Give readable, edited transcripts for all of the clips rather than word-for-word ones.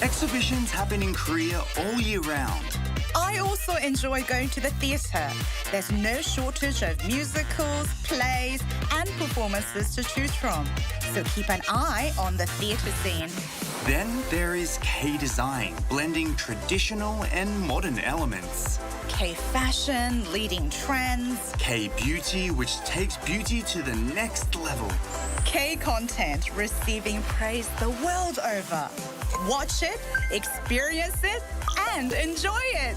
Exhibitions happen in Korea all year round. I also enjoy going to the theatre. There's no shortage of musicals, plays, and performances to choose from. So keep an eye on the theatre scene. Then there is K-design, blending traditional and modern elements. K-fashion, leading trends. K-beauty, which takes beauty to the next level. K-content, receiving praise the world over. Watch it, experience it, and enjoy it.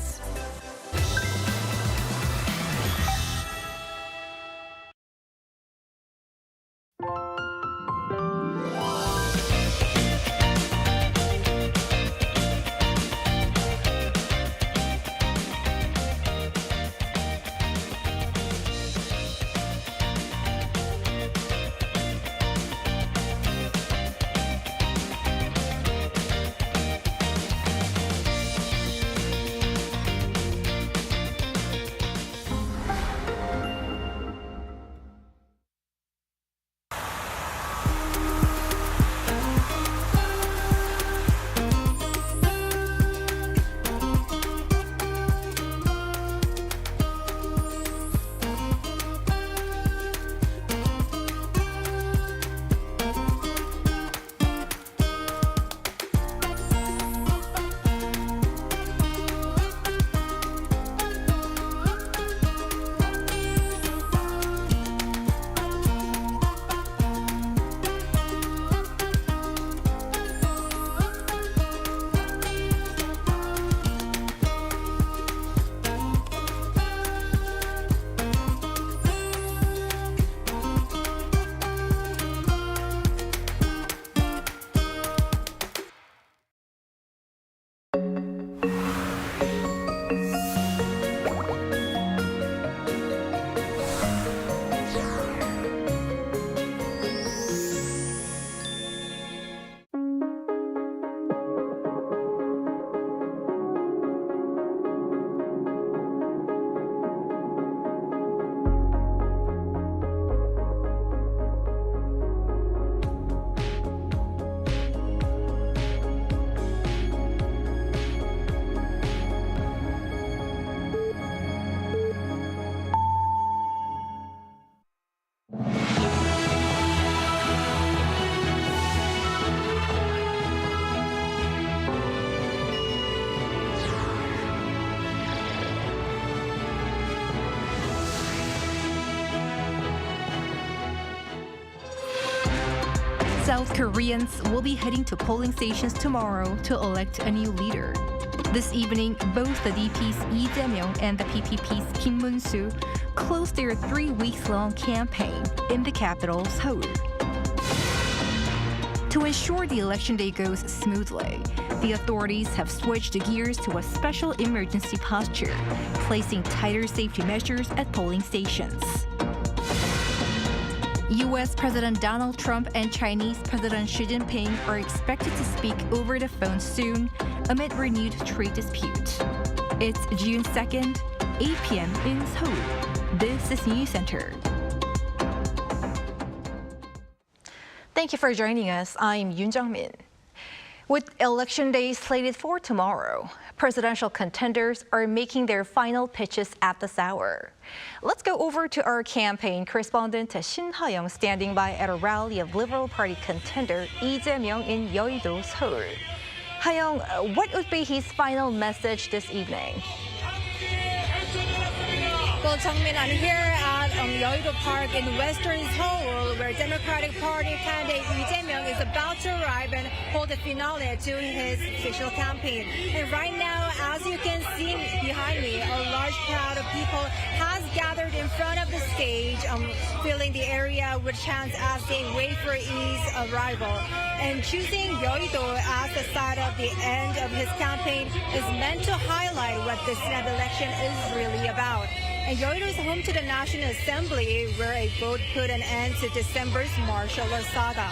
South Koreans will be heading to polling stations tomorrow to elect a new leader. This evening, both the DP's Lee Jae-myung and the PPP's Kim Moon-soo closed their 3-week-long campaign in the capital, Seoul. To ensure the election day goes smoothly, the authorities have switched gears to a special emergency posture, placing tighter safety measures at polling stations. U.S. President Donald Trump and Chinese President Xi Jinping are expected to speak over the phone soon amid renewed trade dispute. It's June 2nd, 8 p.m. in Seoul. This is Newscenter. Thank you for joining us. I'm Yoon Jung-min. With Election Day slated for tomorrow, presidential contenders are making their final pitches at this hour. Let's go over to our campaign correspondent Shin Ha-young standing by at a rally of Liberal Party contender Lee Jae-myung in Yeouido, Seoul. Ha-young, what would be his final message this evening? Well, Jung-min, I'm here at Yeouido Park in western Seoul, where Democratic Party candidate Lee Jae-myung is about to arrive and hold the finale to his official campaign. And right now, as you can see behind me, a large crowd of people has gathered in front of the stage, filling the area with chants as they wait for Lee's arrival. And choosing Yeouido as the site of the end of his campaign is meant to highlight what the Senate election is really about. And Yeouido is home to the National Assembly, where a vote put an end to December's martial law saga.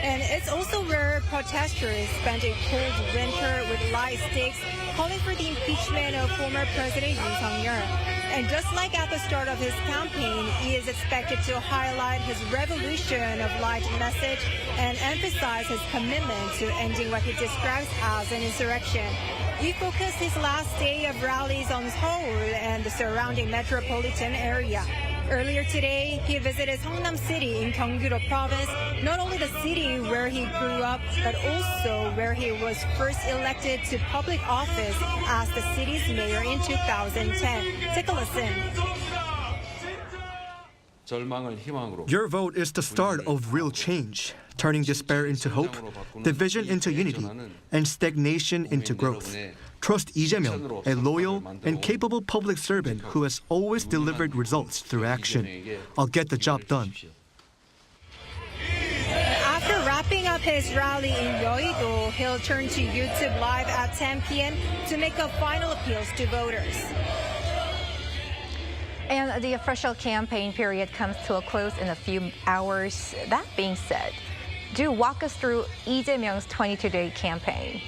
And it's also where protesters spent a cold winter with light sticks calling for the impeachment of former President Yoon Suk-yeol. And just like at the start of his campaign, he is expected to highlight his revolution of light message and emphasize his commitment to ending what he describes as an insurrection. He focused his last day of rallies on Seoul and the surrounding metropolitan area. Earlier today, he visited Seongnam City in Gyeonggi-do Province, not only the city where he grew up, but also where he was first elected to public office as the city's mayor in 2010. Take a listen. Your vote is the start of real change, turning despair into hope, division into unity, and stagnation into growth. Trust Lee Jae-myung, a loyal and capable public servant who has always delivered results through action. I'll get the job done. After wrapping up his rally in Yeouido, he'll turn to YouTube Live at 10 p.m. to make up final appeals to voters. And the official campaign period comes to a close in a few hours. That being said, do walk us through Lee Jae-myung's 22-day campaign.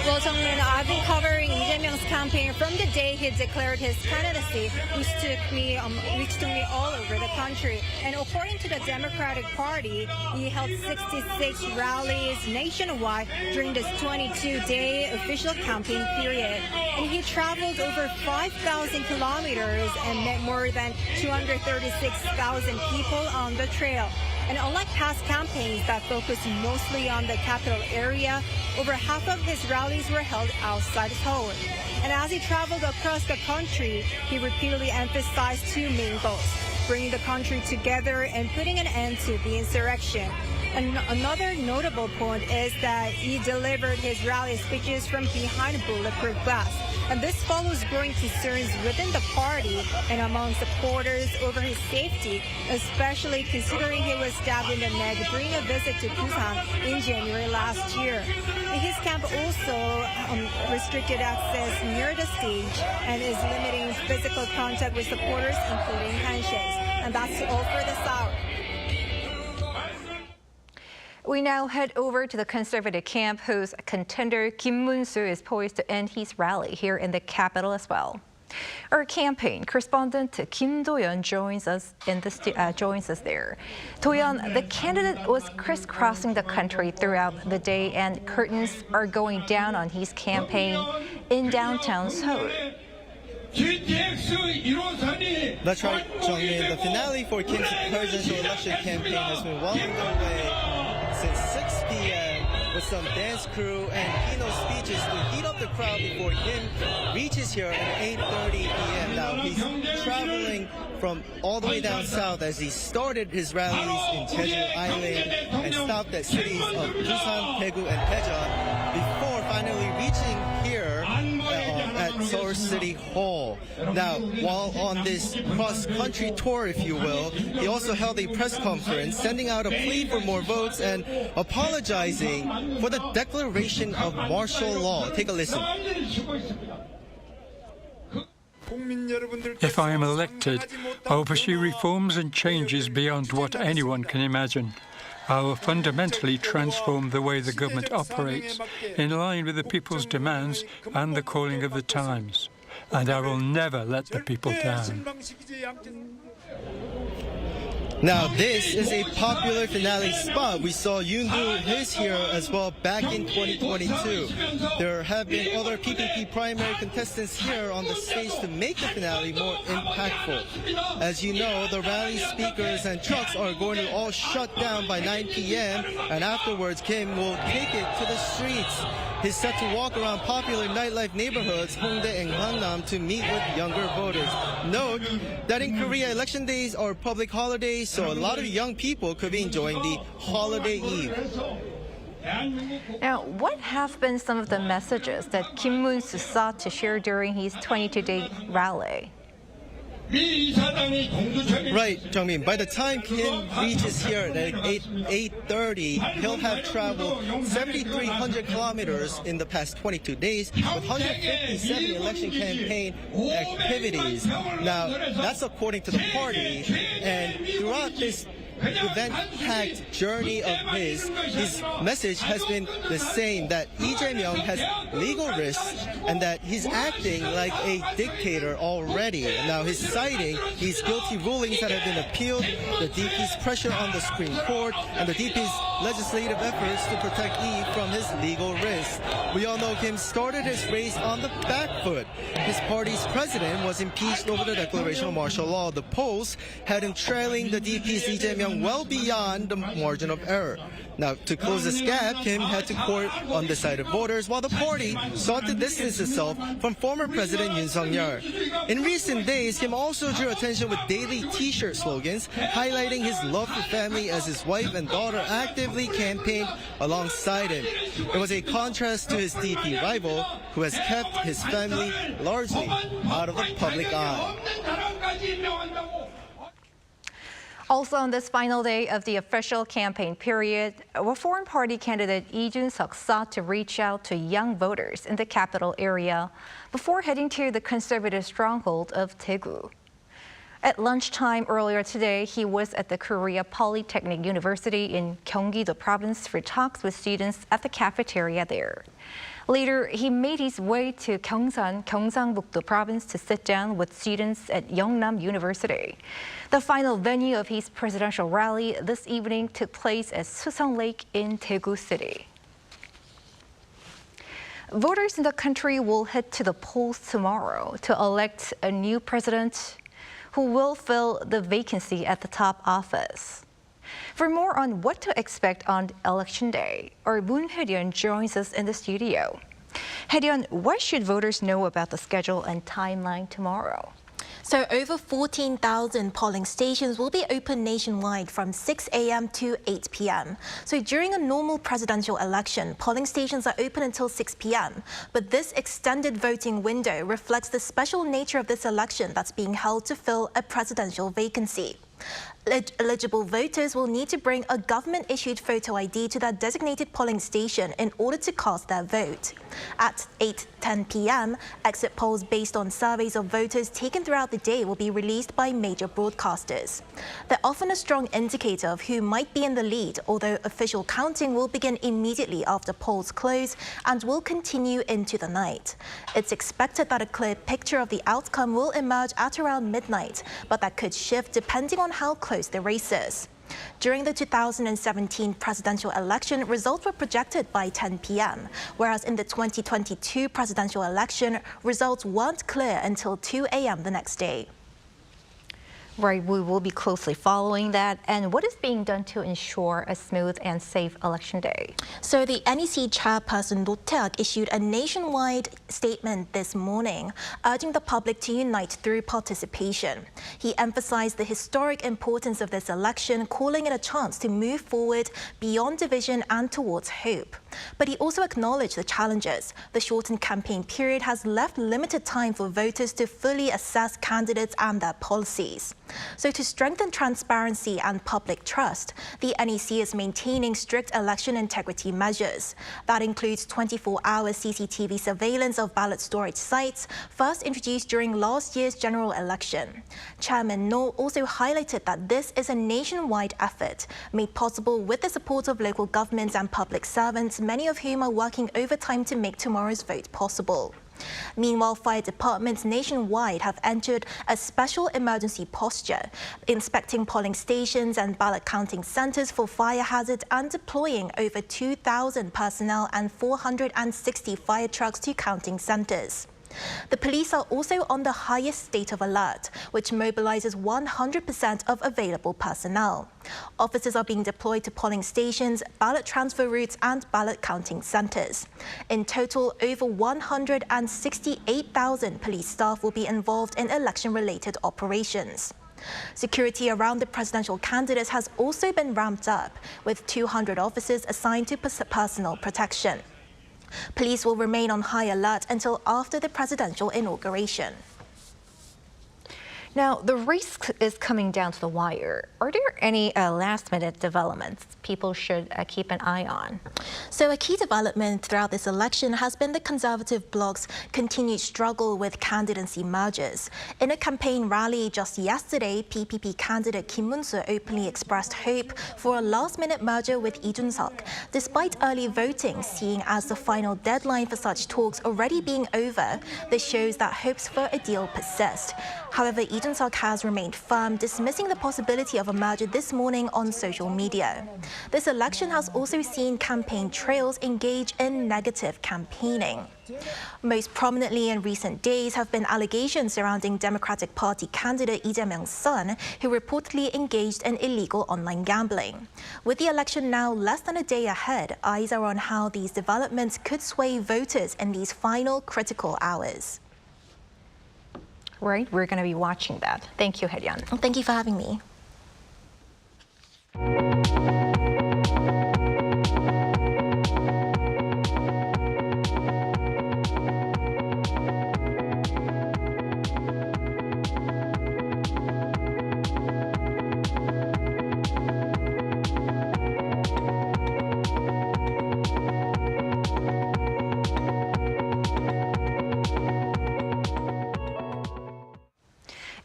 Well, Jung-min, I've been covering Lee Jae-myung's campaign from the day he declared his candidacy, which took me all over the country. And according to the Democratic Party, he held 66 rallies nationwide during this 22-day official campaign period. And he traveled over 5,000 kilometers and met more than 236,000 people on the trail. And unlike past campaigns that focused mostly on the capital area, over half of his rallies were held outside Seoul. And as he traveled across the country, he repeatedly emphasized two main goals: bringing the country together and putting an end to the insurrection. And another notable point is that he delivered his rally speeches from behind bulletproof glass. And this follows growing concerns within the party and among supporters over his safety, especially considering he was stabbed in the neck during a visit to Busan in January last year. His camp also restricted access near the stage and is limiting physical contact with supporters, including handshakes. And that's all for this hour. We now head over to the conservative camp, whose contender Kim Moon-soo is poised to end his rally here in the capital as well. Our campaign correspondent Kim Do-yeon joins us there. Do-yeon, the candidate was crisscrossing the country throughout the day, and curtains are going down on his campaign in downtown Seoul. That's right, Jung-min. The finale for Kim's presidential election campaign has been well underway since 6 p.m. with some dance crew and keynote speeches to heat up the crowd before Kim reaches here at 8:30 p.m. Now, he's traveling from all the way down south as he started his rallies in Jeju Island and stopped at cities of Busan, Daegu, and Daejeon before finally reaching here at Seoul City Hall. Now, while on this cross-country tour, if you will, he also held a press conference sending out a plea for more votes and apologizing for the declaration of martial law. Take a listen. If I am elected, I will pursue reforms and changes beyond what anyone can imagine. I will fundamentally transform the way the government operates in line with the people's demands and the calling of the times. And I will never let the people down. Now, this is a popular finale spot. We saw Yoon do his here as well back in 2022. There have been other PPP primary contestants here on the stage to make the finale more impactful. As you know, the rally speakers and trucks are going to all shut down by 9 p.m. and afterwards Kim will take it to the streets. He's set to walk around popular nightlife neighborhoods, Hongdae and Gwangnam, to meet with younger voters. Note that in Korea, election days are public holidays, so a lot of young people could be enjoying the holiday eve. Now, what have been some of the messages that Kim Moon-soo sought to share during his 22-day rally? Right, Jung-min. By the time Kim reaches here at 8:30, he'll have traveled 7,300 kilometers in the past 22 days with 157 election campaign activities. Now, that's according to the party. And throughout this event-packed journey of his message has been the same, that Lee Jae-myung has legal risks and that he's acting like a dictator already. Now he's citing these guilty rulings that have been appealed, the DP's pressure on the Supreme Court, and the DP's legislative efforts to protect Lee from his legal risks. We all know Kim started his race on the back foot. His party's president was impeached over the declaration of martial law. The polls had him trailing the DP's Lee Jae-myung well beyond the margin of error. Now, to close this gap, Kim had to court undecided voters, while the party sought to distance itself from former President Yoon Suk-yeol. In recent days, Kim also drew attention with daily T-shirt slogans, highlighting his love for family as his wife and daughter actively campaigned alongside him. It was a contrast to his DP rival, who has kept his family largely out of the public eye. Also on this final day of the official campaign period, Reform Party candidate Lee Jun-suk sought to reach out to young voters in the capital area before heading to the conservative stronghold of Daegu. At lunchtime earlier today, he was at the Korea Polytechnic University in Gyeonggi-do province for talks with students at the cafeteria there. Later, he made his way to Gyeongsan, Gyeongsangbuk-do province to sit down with students at Yeongnam University. The final venue of his presidential rally this evening took place at Suseong Lake in Daegu City. Voters in the country will head to the polls tomorrow to elect a new president who will fill the vacancy at the top office. For more on what to expect on Election Day, our Moon Hye-ryun joins us in the studio. Hye-ryun, what should voters know about the schedule and timeline tomorrow? So over 14,000 polling stations will be open nationwide from 6 a.m. to 8 p.m. So during a normal presidential election, polling stations are open until 6 p.m. But this extended voting window reflects the special nature of this election that's being held to fill a presidential vacancy. Eligible voters will need to bring a government-issued photo ID to their designated polling station in order to cast their vote. At 8:10 p.m., exit polls based on surveys of voters taken throughout the day will be released by major broadcasters. They're often a strong indicator of who might be in the lead, although official counting will begin immediately after polls close and will continue into the night. It's expected that a clear picture of the outcome will emerge at around midnight, but that could shift depending on how close the race is. During the 2017 presidential election, results were projected by 10 p.m., whereas in the 2022 presidential election, results weren't clear until 2 a.m. the next day. Right, we will be closely following that. And what is being done to ensure a smooth and safe election day? So the NEC chairperson Roh Tae-ak issued a nationwide statement this morning, urging the public to unite through participation. He emphasized the historic importance of this election, calling it a chance to move forward beyond division and towards hope. But he also acknowledged the challenges. The shortened campaign period has left limited time for voters to fully assess candidates and their policies. So to strengthen transparency and public trust, the NEC is maintaining strict election integrity measures. That includes 24-hour CCTV surveillance of ballot storage sites, first introduced during last year's general election. Chairman Noh also highlighted that this is a nationwide effort, made possible with the support of local governments and public servants, many of whom are working overtime to make tomorrow's vote possible. Meanwhile, fire departments nationwide have entered a special emergency posture, inspecting polling stations and ballot counting centers for fire hazards and deploying over 2,000 personnel and 460 fire trucks to counting centers. The police are also on the highest state of alert, which mobilizes 100% of available personnel. Officers are being deployed to polling stations, ballot transfer routes, and ballot counting centers. In total, over 168,000 police staff will be involved in election-related operations. Security around the presidential candidates has also been ramped up, with 200 officers assigned to personal protection. Police will remain on high alert until after the presidential inauguration. Now, the race is coming down to the wire. Are there any last-minute developments people should keep an eye on? So a key development throughout this election has been the Conservative bloc's continued struggle with candidacy mergers. In a campaign rally just yesterday, PPP candidate Kim Moon-soo openly expressed hope for a last-minute merger with Lee Jun-seok, despite early voting seeing as the final deadline for such talks already being over. This shows that hopes for a deal persist. However, Lee Jun-seok has remained firm, dismissing the possibility of a merger this morning on social media. This election has also seen campaign trails engage in negative campaigning. Most prominently in recent days have been allegations surrounding Democratic Party candidate Lee Jae-myung's son, who reportedly engaged in illegal online gambling. With the election now less than a day ahead, eyes are on how these developments could sway voters in these final critical hours. Right, we're going to be watching that. Thank you, Hae-yeon. Thank you for having me.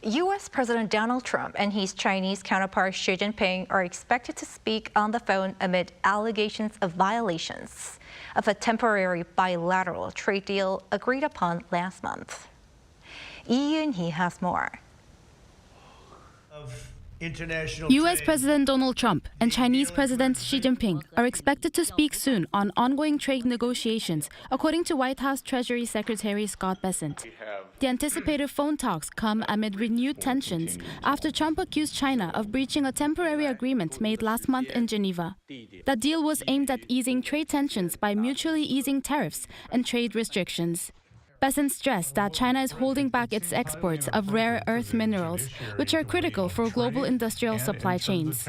U.S. President Donald Trump and his Chinese counterpart Xi Jinping are expected to speak on the phone amid allegations of violations of a temporary bilateral trade deal agreed upon last month. Lee Eun-hee has more. U.S. President Donald Trump and Chinese President Xi Jinping are expected to speak soon on ongoing trade negotiations, according to White House Treasury Secretary Scott Bessent. The anticipated phone talks come amid renewed tensions after Trump accused China of breaching a temporary agreement made last month in Geneva. The deal was aimed at easing trade tensions by mutually easing tariffs and trade restrictions. Bessent stressed that China is holding back its exports of rare earth minerals, which are critical for global industrial supply chains.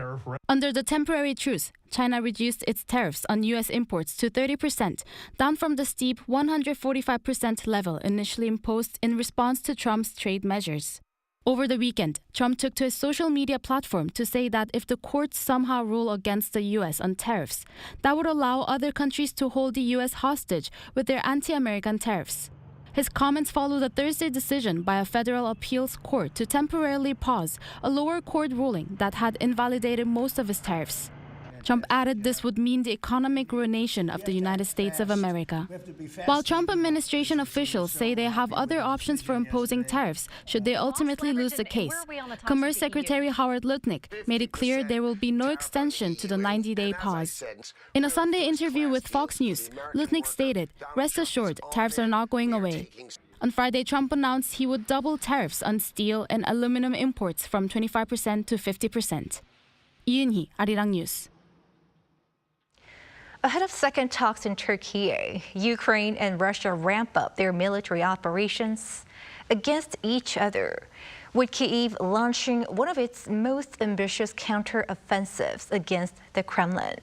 Under the temporary truce, China reduced its tariffs on U.S. imports to 30%, down from the steep 145% level initially imposed in response to Trump's trade measures. Over the weekend, Trump took to his social media platform to say that if the courts somehow rule against the U.S. on tariffs, that would allow other countries to hold the U.S. hostage with their anti-American tariffs. His comments followed a Thursday decision by a federal appeals court to temporarily pause a lower court ruling that had invalidated most of his tariffs. Trump added this would mean the economic ruination of the United States of America. While Trump administration officials say they have other options for imposing tariffs should they ultimately lose the case, Commerce Secretary Howard Lutnick made it clear there will be no extension to the 90-day pause. In a Sunday interview with Fox News, Lutnick stated, "Rest assured, tariffs are not going away." On Friday, Trump announced he would double tariffs on steel and aluminum imports from 25% to 50%. Lee Eun-hee, Arirang News. Ahead of second talks in Turkey, Ukraine and Russia ramp up their military operations against each other, with Kyiv launching one of its most ambitious counter-offensives against the Kremlin.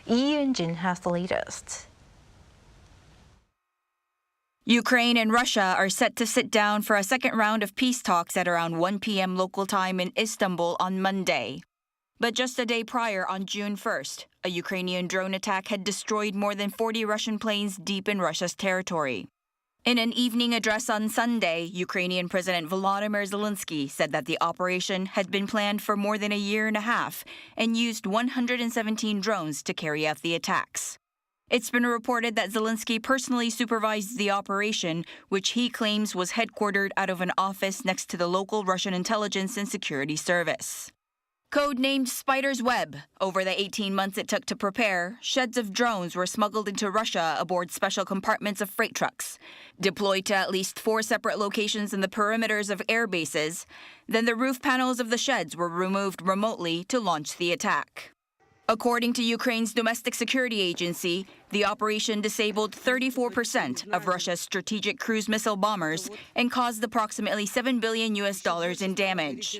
Lee Eun-jin has the latest. Ukraine and Russia are set to sit down for a second round of peace talks at around 1 p.m. local time in Istanbul on Monday. But just a day prior, on June 1st, a Ukrainian drone attack had destroyed more than 40 Russian planes deep in Russia's territory. In an evening address on Sunday, Ukrainian President Volodymyr Zelensky said that the operation had been planned for more than a year and a half and used 117 drones to carry out the attacks. It's been reported that Zelensky personally supervised the operation, which he claims was headquartered out of an office next to the local Russian intelligence and security service. Codenamed Spider's Web, over the 18 months it took to prepare, sheds of drones were smuggled into Russia aboard special compartments of freight trucks, deployed to at least 4 separate locations in the perimeters of air bases. Then the roof panels of the sheds were removed remotely to launch the attack. According to Ukraine's domestic security agency, the operation disabled 34% of Russia's strategic cruise missile bombers and caused approximately $7 billion in damage.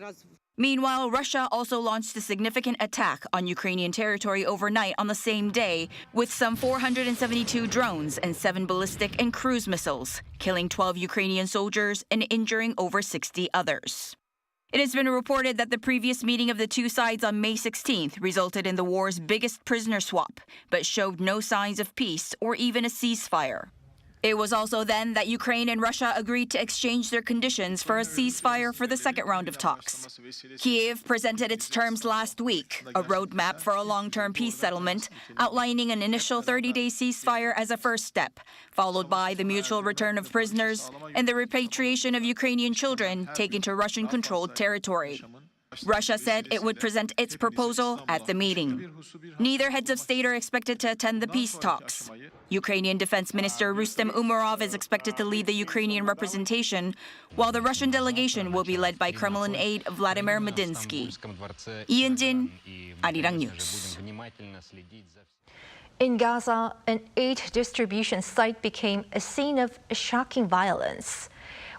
Meanwhile, Russia also launched a significant attack on Ukrainian territory overnight on the same day with some 472 drones and 7 ballistic and cruise missiles, killing 12 Ukrainian soldiers and injuring over 60 others. It has been reported that the previous meeting of the two sides on May 16th resulted in the war's biggest prisoner swap, but showed no signs of peace or even a ceasefire. It was also then that Ukraine and Russia agreed to exchange their conditions for a ceasefire for the second round of talks. Kyiv presented its terms last week, a roadmap for a long-term peace settlement, outlining an initial 30-day ceasefire as a first step, followed by the mutual return of prisoners and the repatriation of Ukrainian children taken to Russian-controlled territory. Russia said it would present its proposal at the meeting. Neither heads of state are expected to attend the peace talks. Ukrainian Defense Minister Rustem Umerov is expected to lead the Ukrainian representation, while the Russian delegation will be led by Kremlin aide Vladimir Medinsky. Yeouido, Arirang News. In Gaza, an aid distribution site became a scene of shocking violence,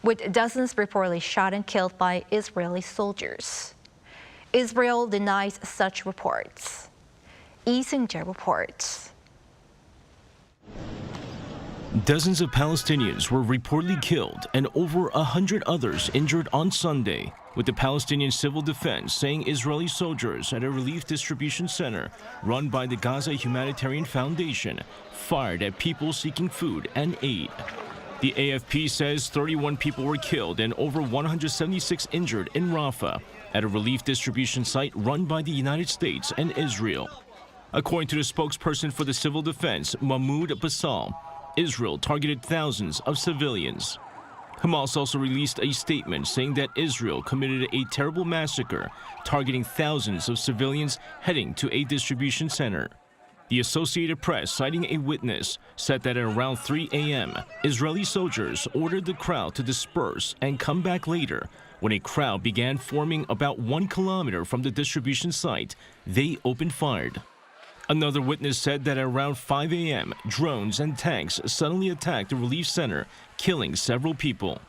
with dozens reportedly shot and killed by Israeli soldiers. Israel denies such reports. Lee Seung-jae reports. Dozens of Palestinians were reportedly killed and over 100 others injured on Sunday, with the Palestinian Civil Defense saying Israeli soldiers at a relief distribution center run by the Gaza Humanitarian Foundation fired at people seeking food and aid. The AFP says 31 people were killed and over 176 injured in Rafah at a relief distribution site run by the United States and Israel. According to the spokesperson for the Civil Defense, Mahmoud Bassal, Israel targeted thousands of civilians. Hamas also released a statement saying that Israel committed a terrible massacre targeting thousands of civilians heading to a distribution center. The Associated Press, citing a witness, said that at around 3 a.m., Israeli soldiers ordered the crowd to disperse and come back later. When a crowd began forming about 1 kilometer from the distribution site, they opened fire. Another witness said that at around 5 a.m., drones and tanks suddenly attacked the relief center, killing several people.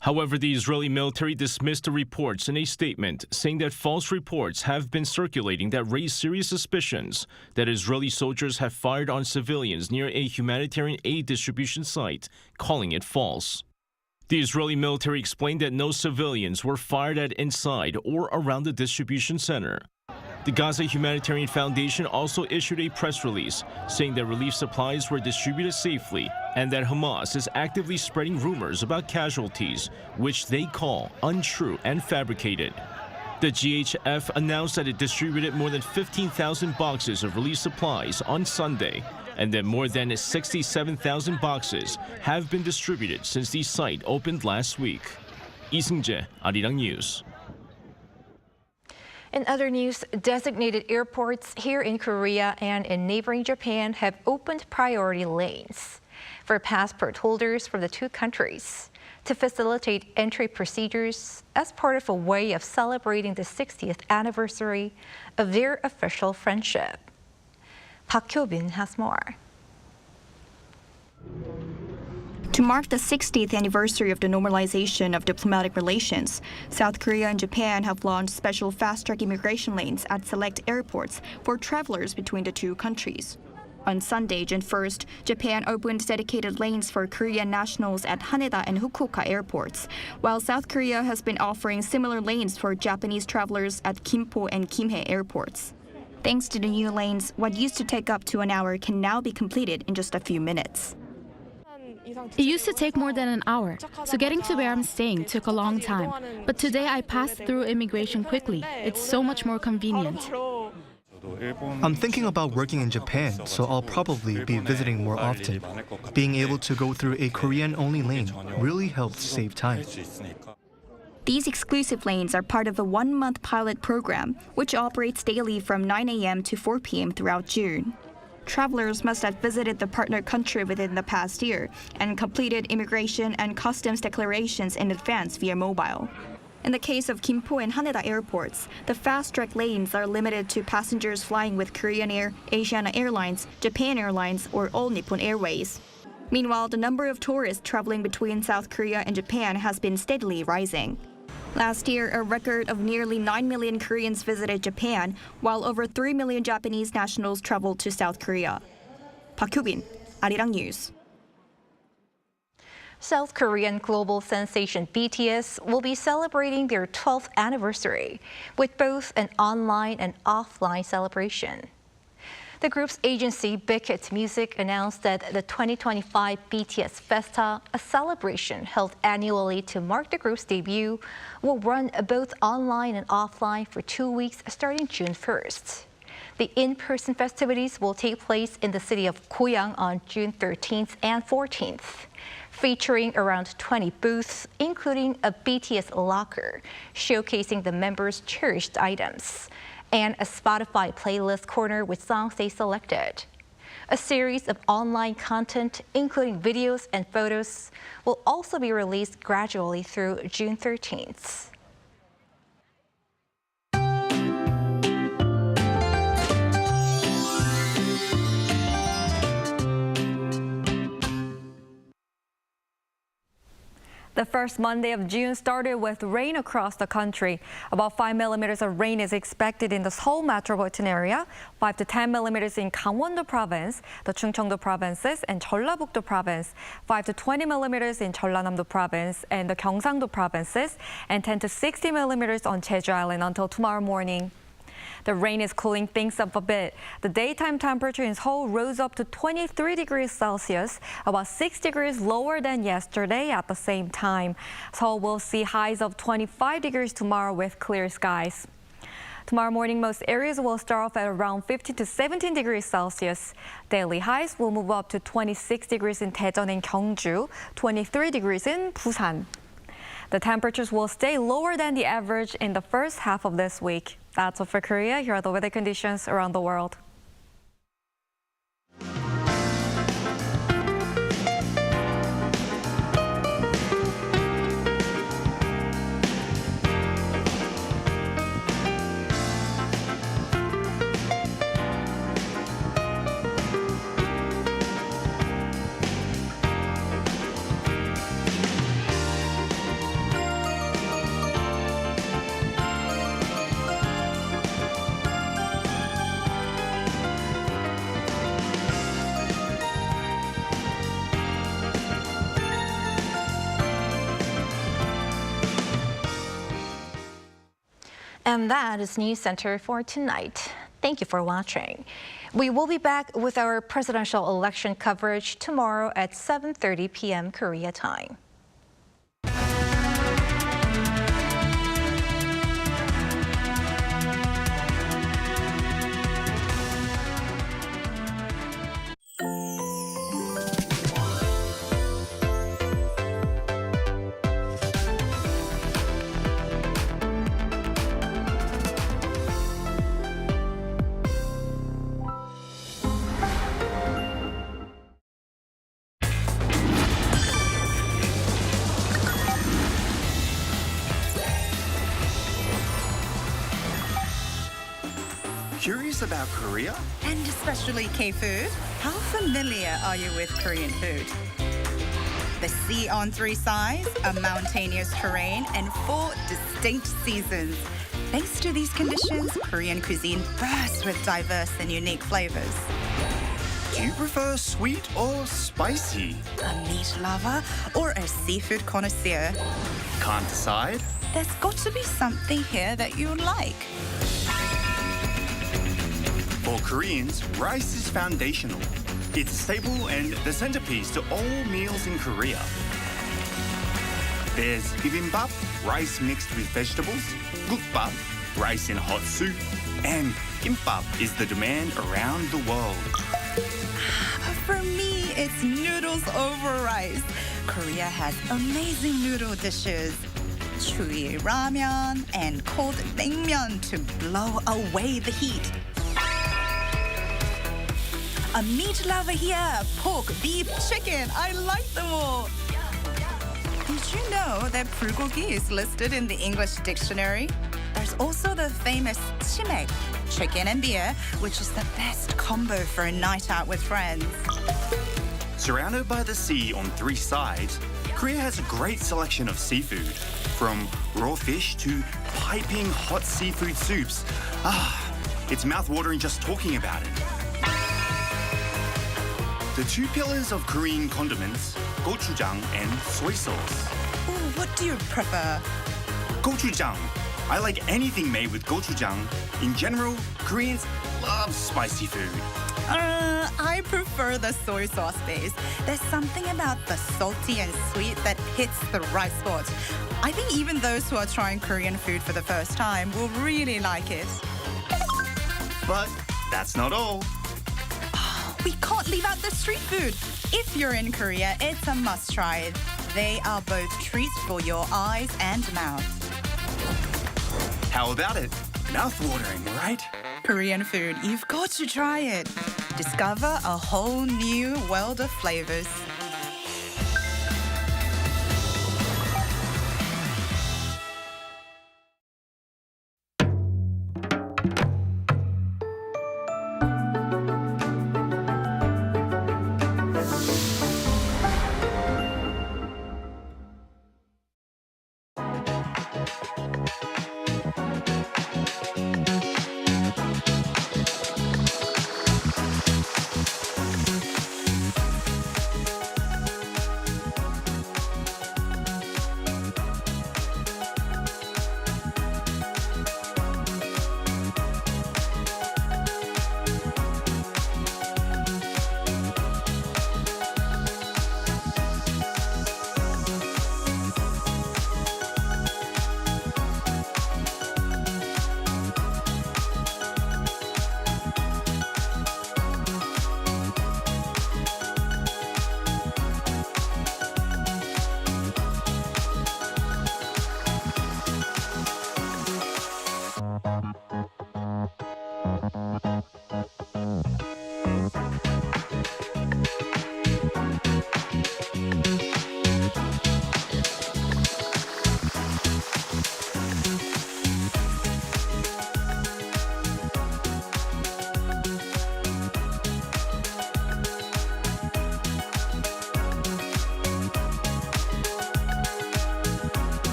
However, the Israeli military dismissed the reports in a statement, saying that false reports have been circulating that raise serious suspicions that Israeli soldiers have fired on civilians near a humanitarian aid distribution site, calling it false. The Israeli military explained that no civilians were fired at inside or around the distribution center. The Gaza Humanitarian Foundation also issued a press release saying that relief supplies were distributed safely and that Hamas is actively spreading rumors about casualties, which they call untrue and fabricated. The GHF announced that it distributed more than 15,000 boxes of relief supplies on Sunday and that more than 67,000 boxes have been distributed since the site opened last week. Lee Seung-jae, Arirang News. In other news, designated airports here in Korea and in neighboring Japan have opened priority lanes for passport holders from the two countries to facilitate entry procedures as part of a way of celebrating the 60th anniversary of their official friendship. Park Hyo-bin has more. To mark the 60th anniversary of the normalization of diplomatic relations, South Korea and Japan have launched special fast-track immigration lanes at select airports for travelers between the two countries. On Sunday, June 1st, Japan opened dedicated lanes for Korean nationals at Haneda and Fukuoka airports, while South Korea has been offering similar lanes for Japanese travelers at Gimpo and Kimhae airports. Thanks to the new lanes, what used to take up to an hour can now be completed in just a few minutes. It used to take more than an hour, so getting to where I'm staying took a long time. But today I passed through immigration quickly. It's so much more convenient. I'm thinking about working in Japan, so I'll probably be visiting more often. Being able to go through a Korean-only lane really helps save time. These exclusive lanes are part of a one-month pilot program, which operates daily from 9 a.m. to 4 p.m. throughout June. Travelers must have visited the partner country within the past year and completed immigration and customs declarations in advance via mobile. In the case of Gimpo and Haneda airports, the fast-track lanes are limited to passengers flying with Korean Air, Asiana Airlines, Japan Airlines, or All Nippon Airways. Meanwhile, the number of tourists traveling between South Korea and Japan has been steadily rising. Last year, a record of nearly 9 million Koreans visited Japan, while over 3 million Japanese nationals traveled to South Korea. Park Hyubin, Arirang News. South Korean global sensation BTS will be celebrating their 12th anniversary with both an online and offline celebration. The group's agency, Big Hit Music, announced that the 2025 BTS FESTA, a celebration held annually to mark the group's debut, will run both online and offline for 2 weeks starting June 1st. The in-person festivities will take place in the city of Goyang on June 13th and 14th, featuring around 20 booths, including a BTS locker, showcasing the members' cherished items, and a Spotify playlist corner with songs they selected. A series of online content, including videos and photos, will also be released gradually through June 13th. The first Monday of June started with rain across the country. About 5 millimeters of rain is expected in the Seoul metropolitan area, 5 to 10 millimeters in Gangwon-do province, the Chungcheong-do provinces, and Jeollabuk-do province, 5 to 20 millimeters in Jeollanam-do province and the Gyeongsang-do provinces, and 10 to 60 millimeters on Jeju Island until tomorrow morning. The rain is cooling things up a bit. The daytime temperature in Seoul rose up to 23 degrees Celsius, about 6 degrees lower than yesterday at the same time. Seoul will see highs of 25 degrees tomorrow with clear skies. Tomorrow morning, most areas will start off at around 15 to 17 degrees Celsius. Daily highs will move up to 26 degrees in Daejeon and Gyeongju, 23 degrees in Busan. The temperatures will stay lower than the average in the first half of this week. That's all for Korea. Here are the weather conditions around the world. And that is Newscenter for tonight. Thank you for watching. We will be back with our presidential election coverage tomorrow at 7:30 p.m. Korea time. Curious about Korea? And especially K-food? How familiar are you with Korean food? The sea on 3 sides, a mountainous terrain, and 4 distinct seasons. Thanks to these conditions, Korean cuisine bursts with diverse and unique flavors. Do you prefer sweet or spicy? A meat lover or a seafood connoisseur? Can't decide? There's got to be something here that you like. For Koreans, rice is foundational. It's a staple and the centerpiece to all meals in Korea. There's bibimbap, rice mixed with vegetables, gukbap, rice in hot soup, and kimbap is the demand around the world. For me, it's noodles over rice. Korea has amazing noodle dishes. Chuy ramen and cold naengmyeon to blow away the heat. A meat lover here, pork, beef, chicken, I like them all. Did you know that bulgogi is listed in the English dictionary? There's also the famous chimek, chicken and beer, which is the best combo for a night out with friends. Surrounded by the sea on 3 sides, Korea has a great selection of seafood, from raw fish to piping hot seafood soups. It's mouth-watering just talking about it. The two pillars of Korean condiments, gochujang and soy sauce. Ooh, what do you prefer? Gochujang. I like anything made with gochujang. In general, Koreans love spicy food. I prefer the soy sauce base. There's something about the salty and sweet that hits the right spot. I think even those who are trying Korean food for the first time will really like it. But that's not all. We can't leave out the street food. If you're in Korea, it's a must-try. They are both treats for your eyes and mouth. How about it? Mouth-watering, right? Korean food, you've got to try it. Discover a whole new world of flavors.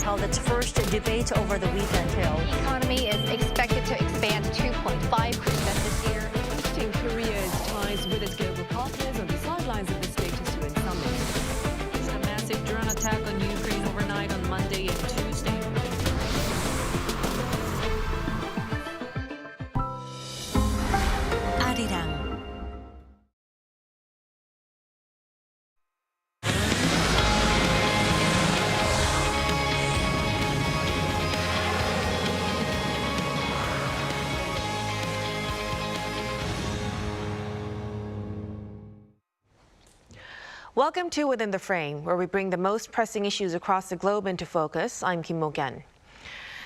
held its first debate over the weekend. The economy is expected to expand 2.5% this year. Boosting Korea's ties with its global partners on the sidelines of the Status UN summit. A massive drone attack on Ukraine overnight on Monday and Tuesday. Arirang. Welcome to Within the Frame, where we bring the most pressing issues across the globe into focus. I'm Kim Mo-gen.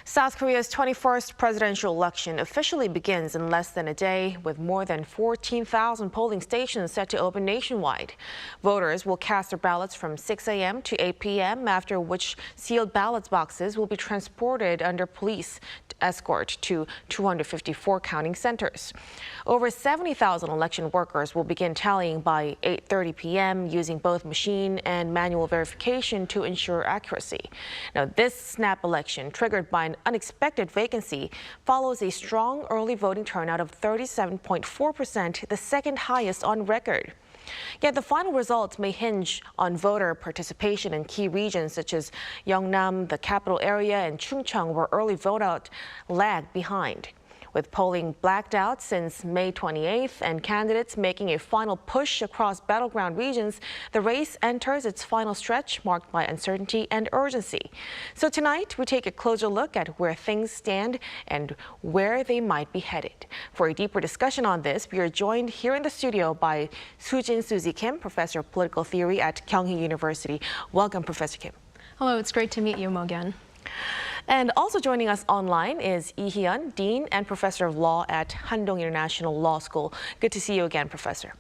South Korea's 21st presidential election officially begins in less than a day, with more than 14,000 polling stations set to open nationwide. Voters will cast their ballots from 6 a.m. to 8 p.m., after which sealed ballot boxes will be transported under police escort to 254 counting centers. Over 70,000 election workers will begin tallying by 8:30 p.m. using both machine and manual verification to ensure accuracy. Now, this snap election, triggered by an unexpected vacancy, follows a strong early voting turnout of 37.4%, the second highest on record. Yet the final results may hinge on voter participation in key regions such as Yeongnam, the capital area, and Chungcheong, where early vote-out lagged behind. With polling blacked out since May 28th and candidates making a final push across battleground regions, the race enters its final stretch marked by uncertainty and urgency. So tonight, we take a closer look at where things stand and where they might be headed. For a deeper discussion on this, we are joined here in the studio by Sujin Suzy Kim, Professor of Political Theory at Kyunghee University. Welcome, Professor Kim. Hello, it's great to meet you, Mo-gen. And also joining us online is Lee Hyun, Dean and Professor of Law at Handong International Law School. Good to see you again, Professor.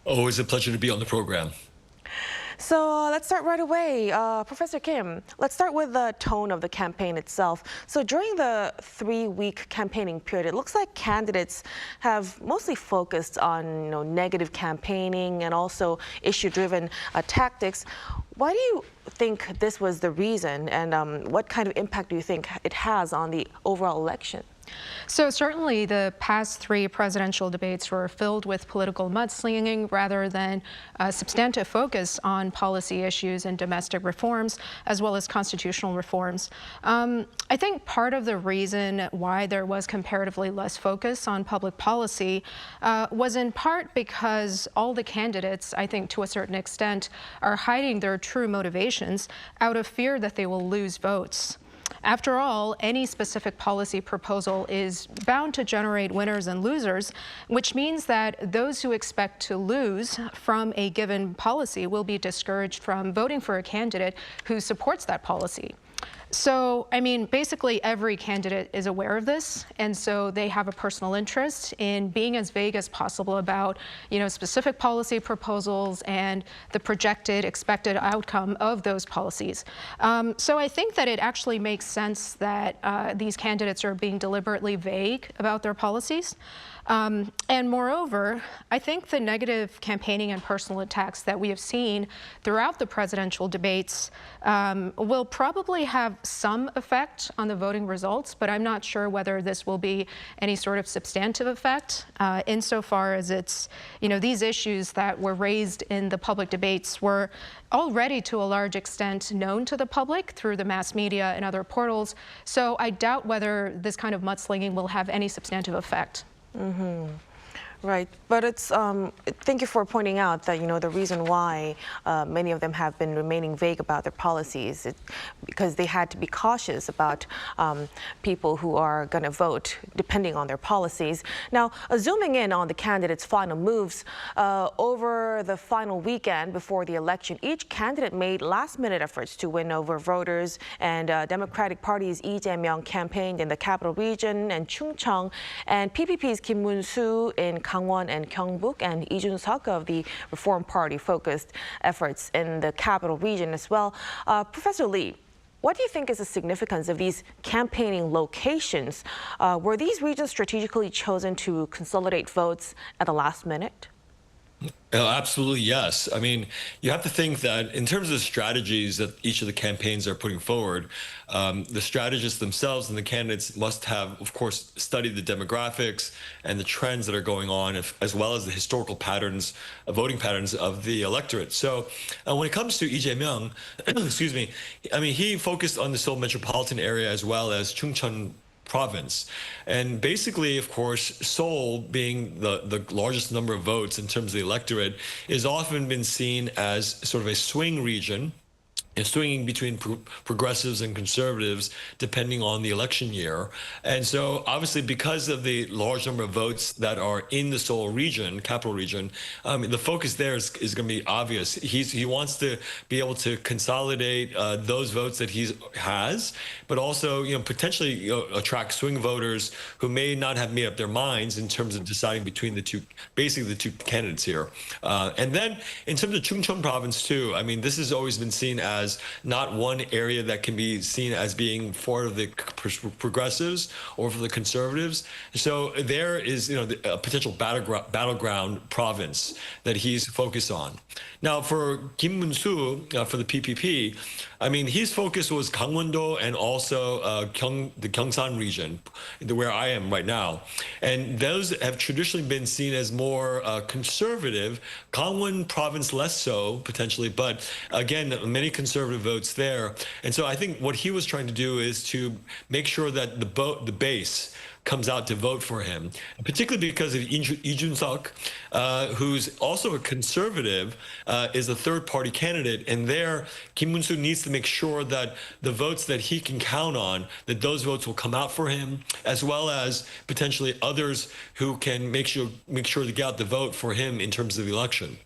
Always a pleasure to be on the program. So let's start right away. Professor Kim, let's start with the tone of the campaign itself. So during the 3-week campaigning period, it looks like candidates have mostly focused on negative campaigning and also issue-driven tactics. Why do you think this was the reason, and what kind of impact do you think it has on the overall election? So certainly the past 3 presidential debates were filled with political mudslinging rather than a substantive focus on policy issues and domestic reforms, as well as constitutional reforms. I think part of the reason why there was comparatively less focus on public policy was in part because all the candidates, I think to a certain extent, are hiding their true motivations out of fear that they will lose votes. After all, any specific policy proposal is bound to generate winners and losers, which means that those who expect to lose from a given policy will be discouraged from voting for a candidate who supports that policy. So, I mean, basically every candidate is aware of this, and so they have a personal interest in being as vague as possible about, specific policy proposals and the projected expected outcome of those policies. So I think that it actually makes sense that these candidates are being deliberately vague about their policies. And moreover, I think the negative campaigning and personal attacks that we have seen throughout the presidential debates will probably have some effect on the voting results, but I'm not sure whether this will be any sort of substantive effect insofar as it's, these issues that were raised in the public debates were already to a large extent known to the public through the mass media and other portals. So I doubt whether this kind of mudslinging will have any substantive effect. Right, but it's thank you for pointing out that the reason why many of them have been remaining vague about their policies because they had to be cautious about people who are going to vote depending on their policies. Now, zooming in on the candidates' final moves over the final weekend before the election, each candidate made last-minute efforts to win over voters, and Democratic Party's Lee Jae-myung campaigned in the capital region and Chungcheong, and PPP's Kim Moon-soo in Gangwon and Gyeongbuk, and Lee Jun-seok of the Reform Party focused efforts in the capital region as well. Professor Lee, what do you think is the significance of these campaigning locations? Were these regions strategically chosen to consolidate votes at the last minute? Absolutely, yes. I mean, you have to think that in terms of the strategies that each of the campaigns are putting forward, the strategists themselves and the candidates must have, of course, studied the demographics and the trends that are going on, as well as the historical patterns, voting patterns of the electorate. So when it comes to Lee Jae-myung, excuse me, I mean, he focused on the Seoul metropolitan area as well as Chungcheon province. And basically, of course, Seoul, being the largest number of votes in terms of the electorate, is often been seen as sort of a swing region, swinging between progressives and conservatives depending on the election year. And so obviously because of the large number of votes that are in the Seoul region, capital region, the focus there is going to be obvious. He wants to be able to consolidate those votes that he has, but also potentially attract swing voters who may not have made up their minds in terms of deciding between the two, basically the two candidates here. And then in terms of Chungcheong province too, I mean, this has always been seen as not one area that can be seen as being for the progressives or for the conservatives. So there is, a potential battleground province that he's focused on. Now, for Kim Moon-soo, for the PPP, I mean, his focus was Gangwon-do and also the Gyeongsan region, where I am right now. And those have traditionally been seen as more conservative. Gangwon province less so, potentially, but again, many conservative votes there. And so I think what he was trying to do is to make sure that the base comes out to vote for him, particularly because of Lee Jun-seok, who's also a conservative, is a third-party candidate, and there Kim Moon-soo needs to make sure that the votes that he can count on, that those votes will come out for him, as well as potentially others who can make sure to get out the vote for him in terms of the election.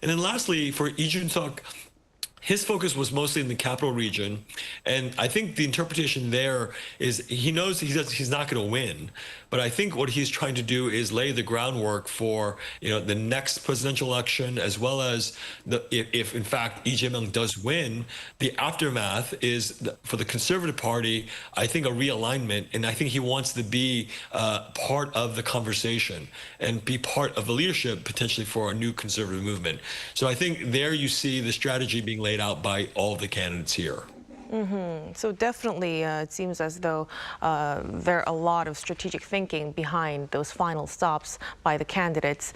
And then lastly, for Lee Jun-seok, his focus was mostly in the capital region, And I think the interpretation there is he knows he's not going to win. But I think what he's trying to do is lay the groundwork for the next presidential election, as well as if in fact Lee Jae-myung does win, the aftermath is for the Conservative Party, I think, a realignment, and I think he wants to be part of the conversation and be part of the leadership potentially for a new conservative movement. So I think there you see the strategy being laid out by all of the candidates here. So definitely, it seems as though there are a lot of strategic thinking behind those final stops by the candidates.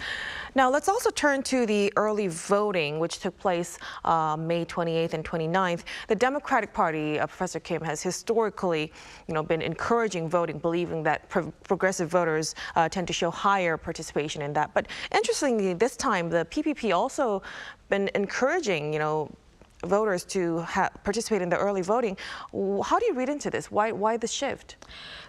Now, let's also turn to the early voting, which took place May 28th and 29th. The Democratic Party, Professor Kim, has historically, been encouraging voting, believing that progressive voters tend to show higher participation in that. But interestingly, this time, the PPP also been encouraging, voters to participate in the early voting. How do you read into this? Why the shift?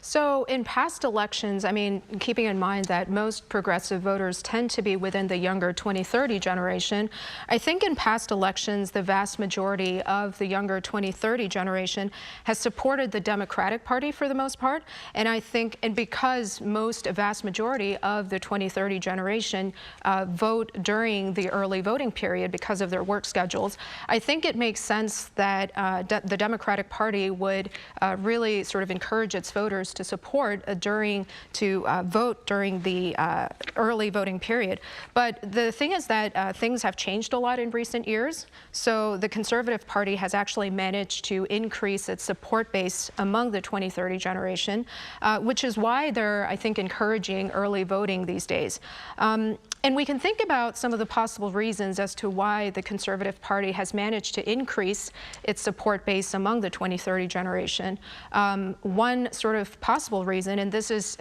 So in past elections, I mean, keeping in mind that most progressive voters tend to be within the younger 2030 generation, I think in past elections, the vast majority of the younger 2030 generation has supported the Democratic Party for the most part. And I think, and because a vast majority of the 2030 generation vote during the early voting period because of their work schedules, I think it makes sense that the Democratic Party would really sort of encourage its voters to support vote during the early voting period. But the thing is that things have changed a lot in recent years. So the Conservative Party has actually managed to increase its support base among the 2030 generation, which is why they're, I think, encouraging early voting these days. And we can think about some of the possible reasons as to why the Conservative Party has managed to increase its support base among the 2030 generation. One sort of possible reason, and this is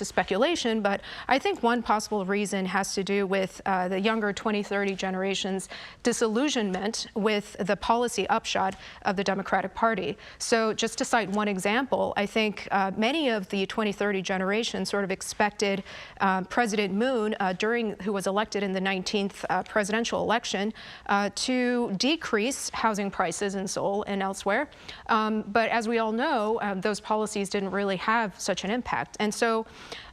speculation, but I think one possible reason has to do with the younger 2030 generation's disillusionment with the policy upshot of the Democratic Party. So just to cite one example, I think many of the 2030 generation sort of expected President Moon, who was elected in the 19th presidential election, to decrease housing prices in Seoul and elsewhere. But as we all know, those policies didn't really have such an impact. And so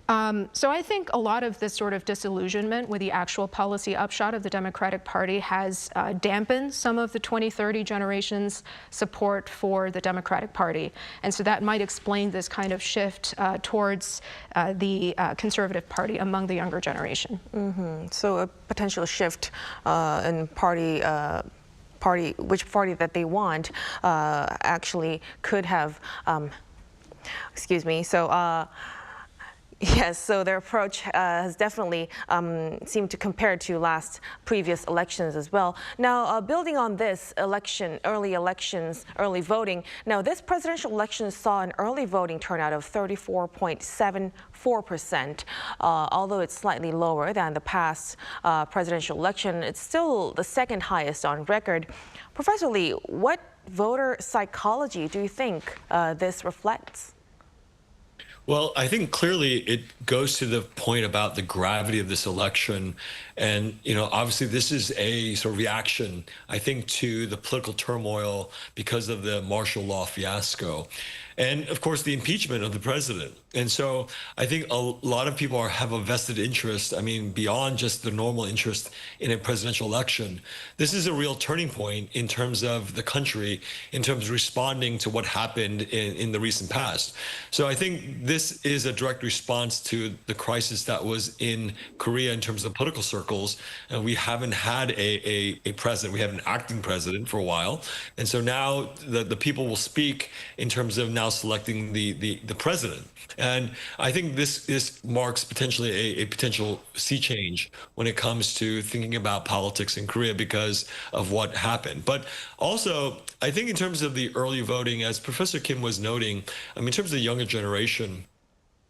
I think a lot of this sort of disillusionment with the actual policy upshot of the Democratic Party has dampened some of the 2030 generation's support for the Democratic Party. And so that might explain this kind of shift towards the Conservative Party among the younger generation. So a potential shift in which party that they want actually could have, yes, so their approach has definitely seemed to compare to previous elections as well. Now, building on this early voting. Now, this presidential election saw an early voting turnout of 34.74%. Although it's slightly lower than the past presidential election, it's still the second highest on record. Professor Lee, what voter psychology do you think this reflects? Well, I think clearly it goes to the point about the gravity of this election. And, obviously this is a sort of reaction, I think, to the political turmoil because of the martial law fiasco. And of course, the impeachment of the president. And so I think a lot of people have a vested interest, beyond just the normal interest in a presidential election. This is a real turning point in terms of the country, in terms of responding to what happened in the recent past. So I think this is a direct response to the crisis that was in Korea in terms of political circles. And we haven't had a president, we have an acting president for a while. And so now the people will speak in terms of now selecting the president. And I think this marks potentially a potential sea change when it comes to thinking about politics in Korea because of what happened. But also, I think in terms of the early voting, as Professor Kim was noting, in terms of the younger generation,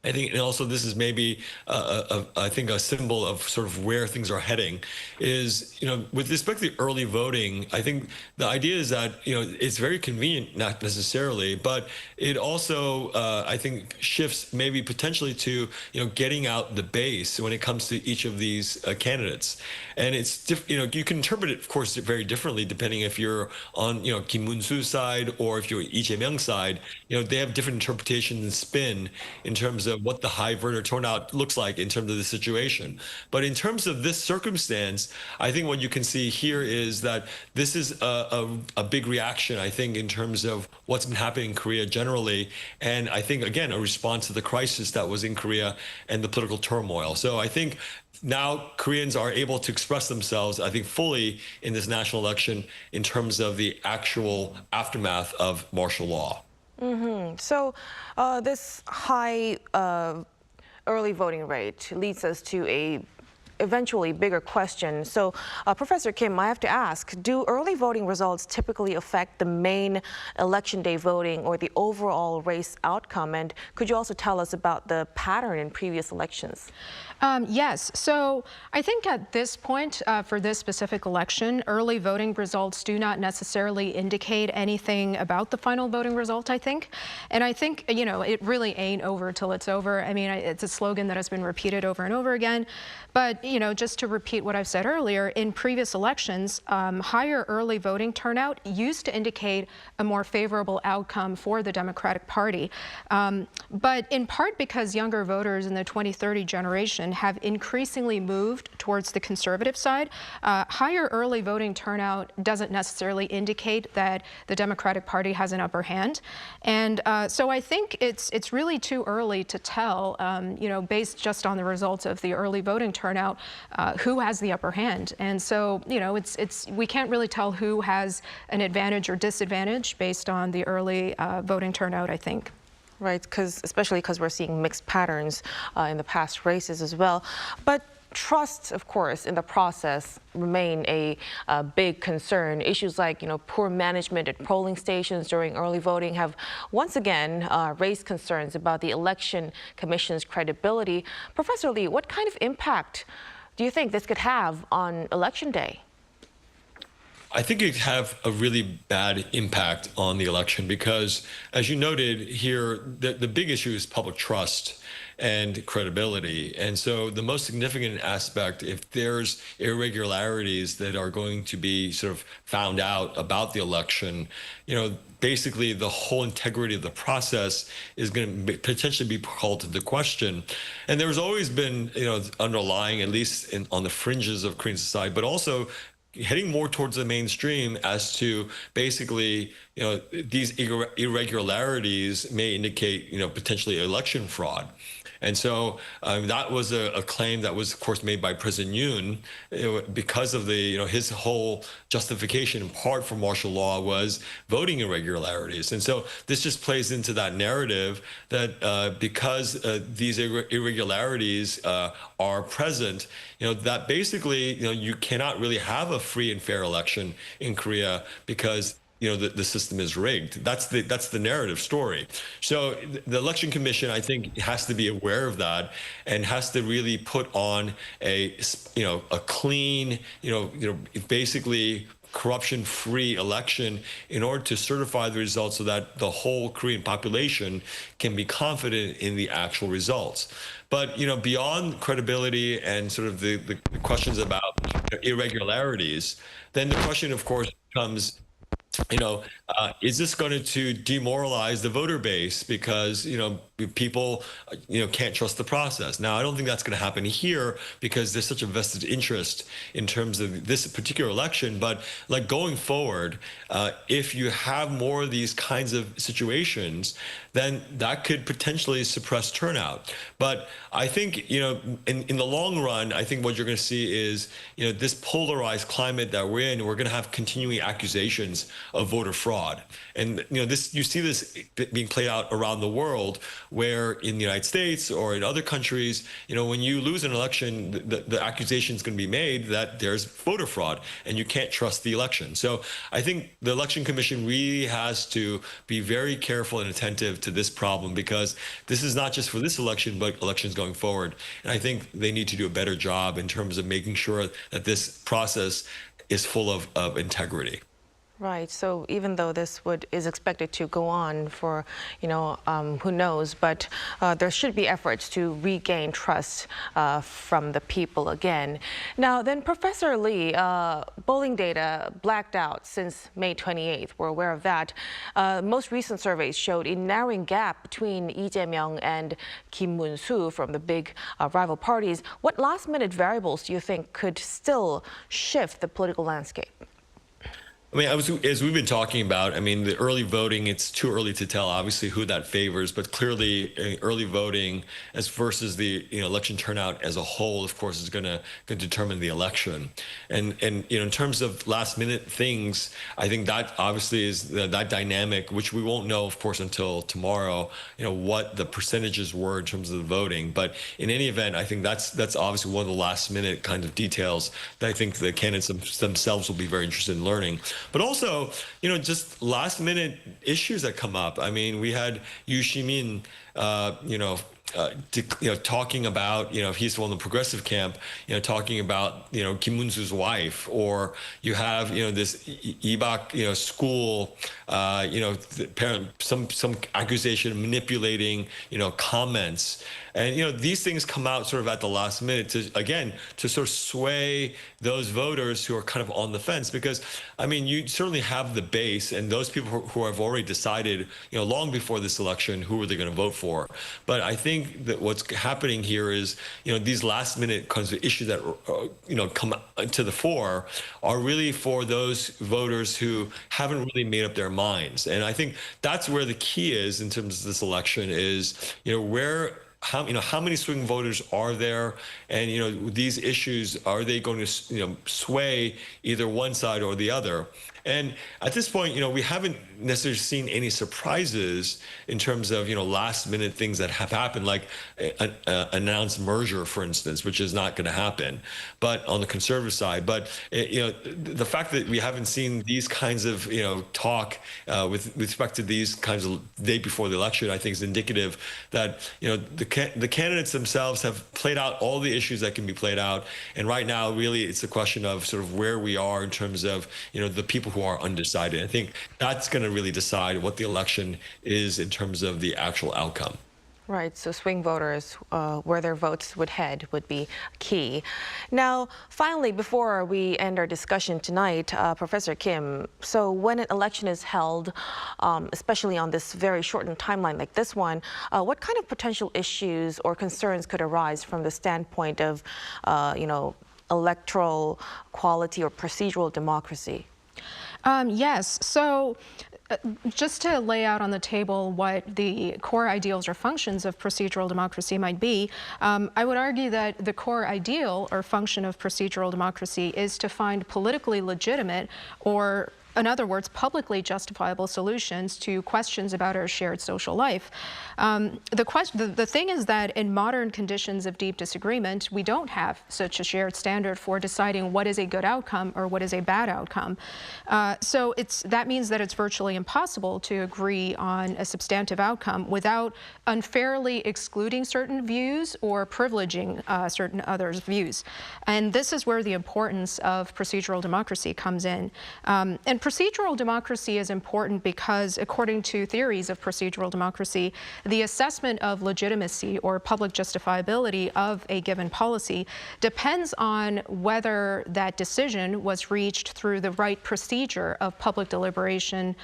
I think, and also this is maybe, I think, a symbol of sort of where things are heading, is, with respect to early voting, I think the idea is that, it's very convenient, not necessarily, but it also, I think, shifts maybe potentially to, getting out the base when it comes to each of these candidates. And it's, you can interpret it, of course, very differently depending if you're on, Kim Moon-soo's side or if you're Lee Jae-myung's side. They have different interpretations and spin in terms of what the high voter turnout looks like in terms of the situation. But in terms of this circumstance, I think what you can see here is that this is a big reaction, I think, in terms of what's been happening in Korea generally. And I think, again, a response to the crisis that was in Korea and the political turmoil. So I think now Koreans are able to express themselves, I think, fully in this national election in terms of the actual aftermath of martial law. So this high early voting rate leads us to a eventually bigger question. So, Professor Kim, I have to ask, do early voting results typically affect the main election day voting or the overall race outcome? And could you also tell us about the pattern in previous elections? Yes. So I think at this point, for this specific election, early voting results do not necessarily indicate anything about the final voting result, I think. And I think, it really ain't over till it's over. I mean, it's a slogan that has been repeated over and over again. But, just to repeat what I've said earlier, in previous elections, higher early voting turnout used to indicate a more favorable outcome for the Democratic Party. But in part because younger voters in the 2030 generation have increasingly moved towards the conservative side, higher early voting turnout doesn't necessarily indicate that the Democratic Party has an upper hand. And so I think it's really too early to tell, based just on the results of the early voting turnout, who has the upper hand. And so, we can't really tell who has an advantage or disadvantage based on the early voting turnout, I think. Right, especially because we're seeing mixed patterns in the past races as well. But trust, of course, in the process remain a big concern. Issues like, poor management at polling stations during early voting have once again raised concerns about the Election Commission's credibility. Professor Lee, what kind of impact do you think this could have on Election Day? I think it could have a really bad impact on the election because, as you noted here, the big issue is public trust and credibility. And so the most significant aspect, if there's irregularities that are going to be sort of found out about the election, basically the whole integrity of the process is going to potentially be called into question. And there's always been, underlying, at least on the fringes of Korean society, but also heading more towards the mainstream as to basically, these irregularities may indicate, potentially election fraud. And so that was a claim that was, of course, made by President Yoon because of the, his whole justification in part for martial law was voting irregularities. And so this just plays into that narrative that because these irregularities are present, that basically, you cannot really have a free and fair election in Korea because the system is rigged. That's the narrative story. So the Election Commission, I think, has to be aware of that and has to really put on a clean, basically corruption-free election in order to certify the results so that the whole Korean population can be confident in the actual results. But, beyond credibility and sort of the questions about irregularities, then the question, of course, becomes, is this going to demoralize the voter base because, people, can't trust the process? Now, I don't think that's going to happen here because there's such a vested interest in terms of this particular election. But like going forward, if you have more of these kinds of situations, then that could potentially suppress turnout. But I think, in the long run, I think what you're going to see is, this polarized climate that we're in, we're going to have continuing accusations of voter fraud. And, you see this being played out around the world where in the United States or in other countries, when you lose an election, the accusation is going to be made that there's voter fraud and you can't trust the election. So I think the Election Commission really has to be very careful and attentive to this problem, because this is not just for this election, but elections going forward. And I think they need to do a better job in terms of making sure that this process is full of integrity. Right. So even though this is expected to go on for, who knows, but there should be efforts to regain trust from the people again. Now, then, Professor Lee, polling data blacked out since May 28th. We're aware of that. Most recent surveys showed a narrowing gap between Lee Jae-myung and Kim Moon-soo from the big rival parties. What last-minute variables do you think could still shift the political landscape? I mean, as we've been talking about, the early voting, it's too early to tell, obviously, who that favors. But clearly, early voting as versus the election turnout as a whole, of course, is going to determine the election. And in terms of last minute things, I think that obviously is that dynamic, which we won't know, of course, until tomorrow, what the percentages were in terms of the voting. But in any event, I think that's obviously one of the last minute kind of details that I think the candidates themselves will be very interested in learning. But also, just last minute issues that come up. We had Yu Shimin, talking about, he's from the progressive camp, talking about, Kim Moon-soo's wife, or you have, this Ibak, school, some accusation of manipulating, comments. And, these things come out sort of at the last minute to sort of sway those voters who are kind of on the fence, because, you certainly have the base and those people who have already decided, long before this election, who are they going to vote for. But I think that what's happening here is, these last minute kinds of issues that, come to the fore are really for those voters who haven't really made up their minds. And I think that's where the key is in terms of this election is, how many swing voters are there, and these issues, are they going to sway either one side or the other? And at this point, we haven't necessarily seen any surprises in terms of last minute things that have happened, like an announced merger, for instance, which is not going to happen, but on the conservative side. But the fact that we haven't seen these kinds of talk with respect to these kinds of day before the election, I think is indicative that the candidates themselves have played out all the issues that can be played out, and right now really it's a question of sort of where we are in terms of the people who are undecided. I think that's going to really decide what the election is in terms of the actual outcome. Right, so swing voters, where their votes would head would be key. Now, finally, before we end our discussion tonight, Professor Kim, so when an election is held, especially on this very shortened timeline like this one, what kind of potential issues or concerns could arise from the standpoint of, electoral quality or procedural democracy? Yes. So just to lay out on the table what the core ideals or functions of procedural democracy might be, I would argue that the core ideal or function of procedural democracy is to find politically legitimate, or in other words, publicly justifiable solutions to questions about our shared social life. The thing is that in modern conditions of deep disagreement, we don't have such a shared standard for deciding what is a good outcome or what is a bad outcome. So that means that it's virtually impossible to agree on a substantive outcome without unfairly excluding certain views or privileging certain others' views. And this is where the importance of procedural democracy comes in. And procedural democracy is important because, according to theories of procedural democracy, the assessment of legitimacy or public justifiability of a given policy depends on whether that decision was reached through the right procedure of public deliberation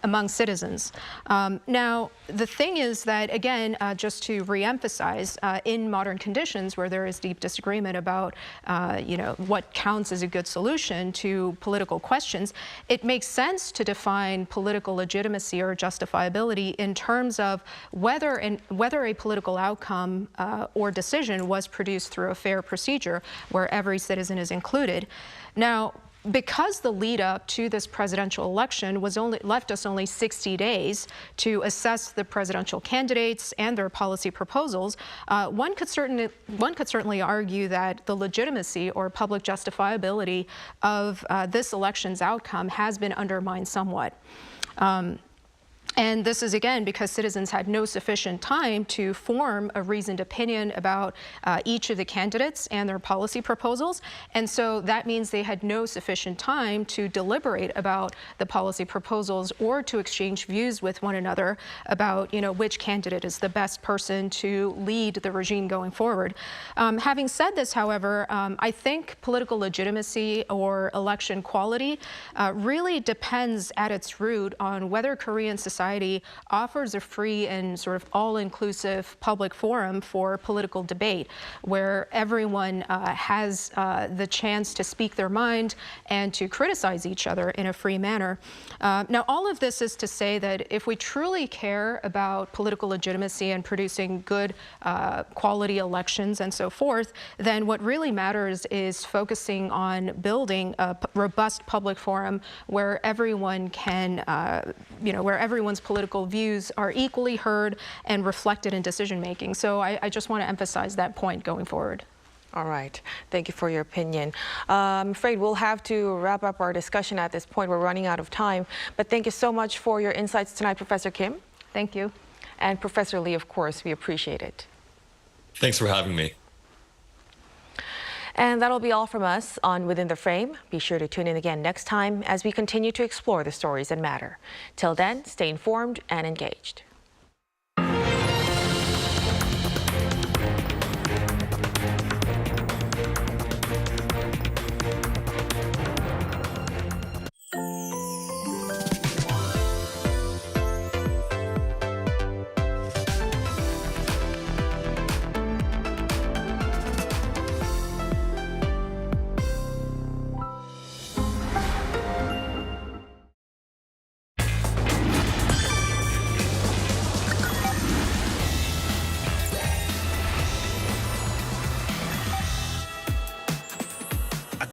among citizens. Now, the thing is that, again, just to reemphasize, in modern conditions where there is deep disagreement about, what counts as a good solution to political questions, it makes sense to define political legitimacy or justifiability in terms of whether a political outcome or decision was produced through a fair procedure where every citizen is included. Now, Because the lead up to this presidential election left us only 60 days to assess the presidential candidates and their policy proposals, one could certainly argue that the legitimacy or public justifiability of this election's outcome has been undermined somewhat. And this is, again, because citizens had no sufficient time to form a reasoned opinion about each of the candidates and their policy proposals. And so that means they had no sufficient time to deliberate about the policy proposals or to exchange views with one another about, which candidate is the best person to lead the regime going forward. Having said this, however, I think political legitimacy or election quality really depends at its root on whether Korean society offers a free and sort of all-inclusive public forum for political debate, where everyone has the chance to speak their mind and to criticize each other in a free manner. Now, all of this is to say that if we truly care about political legitimacy and producing good quality elections and so forth, then what really matters is focusing on building a robust public forum where everyone can, where everyone's political views are equally heard and reflected in decision making. So I just want to emphasize that point going forward. All right. Thank you for your opinion. I'm afraid we'll have to wrap up our discussion at this point. We're running out of time. But thank you so much for your insights tonight, Professor Kim. Thank you. And Professor Lee, of course, we appreciate it. Thanks for having me. And that'll be all from us on Within the Frame. Be sure to tune in again next time as we continue to explore the stories that matter. Till then, stay informed and engaged.